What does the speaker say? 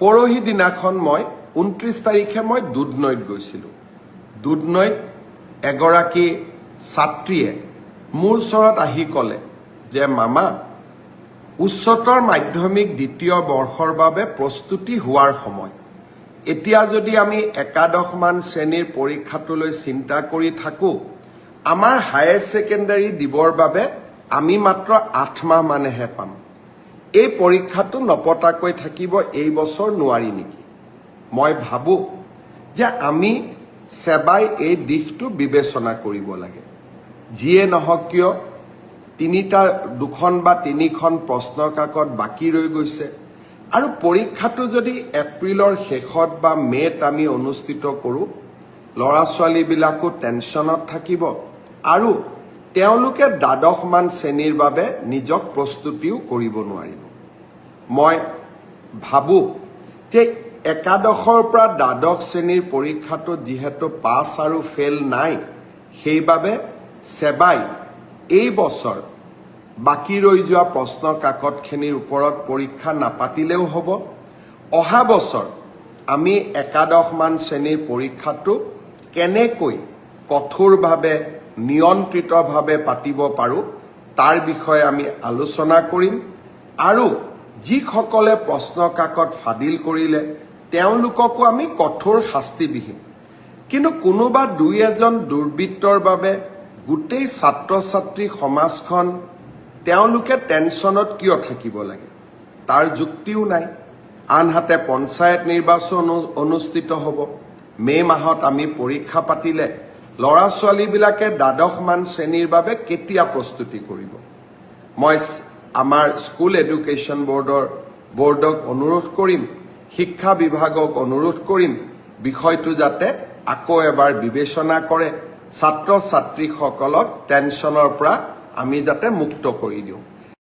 পৰহি দিনাখন মই 29 তাৰিখে মই দুধনৈত গৈছিলোঁ। দুধনৈত এগৰাকী ছাত্ৰীয়ে মোৰ ওচৰত আহি ক'লে যে মামা, উচ্চতৰ মাধ্যমিক দ্বিতীয় বৰ্ষৰ বাবে প্ৰস্তুতি হোৱাৰ সময়। এতিয়া যদি আমি একাদশমান শ্ৰেণীৰ পৰীক্ষাটোলৈ চিন্তা কৰি থাকোঁ, আমাৰ হায়াৰ ছেকেণ্ডাৰী দিবৰ বাবে আমি মাত্ৰ 8 মাহ মানেহে পাম। এই পৰীক্ষাটো নপতাকৈ থাকিব এই বছৰ নোৱাৰি নেকি? মই ভাবোঁ যে আমি সেৱাই এই দিশটো বিবেচনা কৰিব লাগে। যিয়ে নহওক কিয়, দুখন বা তিনিখন প্ৰশ্ন কাকত বাকী ৰৈ গৈছে আৰু পৰীক্ষাটো যদি এপ্ৰিলৰ শেষত বা মে'ত আমি অনুষ্ঠিত কৰোঁ, ল'ৰা ছোৱালীবিলাকো টেনশ্যনত থাকিব আৰু তেওঁলোকে দ্বাদশমান শ্ৰেণীৰ বাবে নিজক প্ৰস্তুতিও কৰিব নোৱাৰিব। মই ভাবোঁ যে একাদশৰ পৰা দ্বাদশ শ্ৰেণীৰ পৰীক্ষাটোত যিহেতু পাছ আৰু ফেইল নাই, সেইবাবে সেৱাই এই বছৰ বাকী ৰৈ যোৱা প্ৰশ্ন কাকতখিনিৰ ওপৰত পৰীক্ষা নাপাতিলেও হ'ব। অহা বছৰ আমি একাদশমান শ্ৰেণীৰ পৰীক্ষাটো কেনেকৈ কঠোৰভাৱে নিয়ন্ত্ৰিতভাৱে পাতিব পাৰোঁ তাৰ বিষয়ে আমি আলোচনা কৰিম আৰু যিসকলে প্ৰশ্ন কাকত ফাদিল কৰিলে তেওঁলোককো আমি কঠোৰ শাস্তি বিহিম। কিন্তু কোনোবা দুই এজন দুৰ্বৃত্তৰ বাবে গোটেই ছাত্ৰ ছাত্ৰী সমাজখন তেওঁলোকে টেনশ্যনত কিয় থাকিব লাগে, তাৰ যুক্তিও নাই। আনহাতে পঞ্চায়ত নিৰ্বাচন অনুষ্ঠিত হ'ব। মে' মাহত আমি পৰীক্ষা পাতিলে ল'ৰা ছোৱালীবিলাকে দ্বাদশমান শ্ৰেণীৰ বাবে কেতিয়া প্ৰস্তুতি কৰিব? মই আমাৰ স্কুল এডুকেশ্যন বৰ্ডক অনুৰোধ কৰিম, শিক্ষা বিভাগক অনুৰোধ কৰিম, বিষয়টো যাতে আকৌ এবাৰ বিবেচনা কৰে, ছাত্ৰ ছাত্ৰীসকলক টেনশ্যনৰ পৰা আমি যাতে মুক্ত কৰি দিওঁ।